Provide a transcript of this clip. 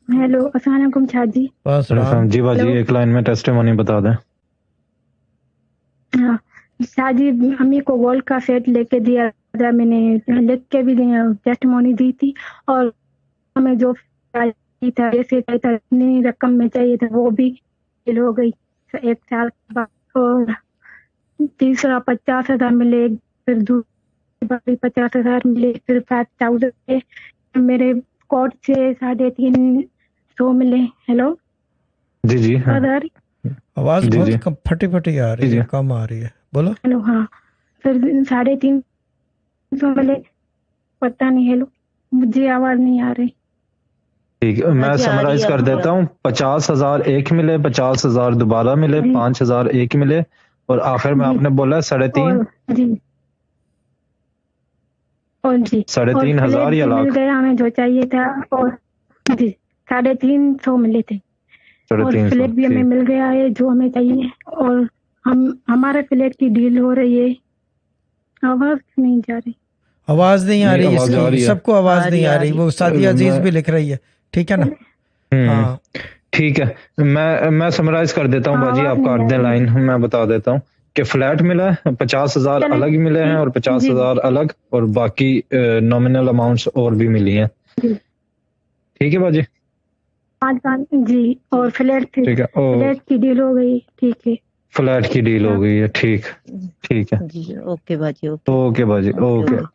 Hello, अस्सलाम वालेकुम शाह जी। बस राम जी बाजी, हेलो। एक लाइन में टेस्टिमोनी बता दें। हाँ, शाह जी, अम्मी को गोल्ड का सेट लेके दिया था मैंने, लिख के भी टेस्टिमोनी दी थी। और हमें जो चाहिए था, जैसे चाहिए था, इतनी रकम में चाहिए था, वो भी डील हो गई 1 साल के बाद। और तीसरा 50,000 मिले, फिर दूसरी बार 50,000 मिले, फिर 5,000 मेरे कोर्ट से 350 मिले। हेलो, जी जी हाँ। आवाज आ रही? आवाज जी जी बहुत फटी फटी आ जी रही जी है, कम आ रही है, बोलो। हेलो, हाँ। फिर 350 मिले, पता नहीं। हेलो, मुझे आवाज नहीं आ रही। ठीक है, मैं जी आ रही समराइज है, कर अब देता हूँ। 50,000 एक मिले, 50,000 दोबारा मिले, जी 5,000 एक मिले, और आखिर में जी। आपने बोला 3.5 और जी, और जी, और 3,500 फ्लैट या भी मिल लाख। गया हमें जो चाहिए था। और जी, 350 मिले थे। और 350, फ्लैट भी हमें ठीक। मिल गया है जो हमें चाहिए। और हमारे फ्लैट की डील हो रही है। आवाज नहीं जा रही। आवाज नहीं आ नहीं, रही आवाज आ इसकी, रही है। सबको आवाज नहीं आ आ रही, रही। वो सादिया अजीज मैं भी लिख रही है, ठीक है ना। हम्म हाँ ठीक है, मैं समराइज कर देता हूँ हाँ, बाजी, आवाज आप नहीं काट आ दें रही लाइन, मुझे। मैं बता देता हूँ कि फ्लैट मिला है, 50,000 चले, अलग मिले हैं और जी 50,000 अलग, और बाकी नॉमिनल अमाउंट्स और भी मिली हैं। जी, ठीक है बाजी। 5 5 जी। और ठीक है, ओ फ्लैट की डील हो गई, ठीक है। फ्लैट की डील हो गई है, ठीक। ठीक है, जी ओके बाजी, ओके ओके बाजी, ओके ओके। ओके।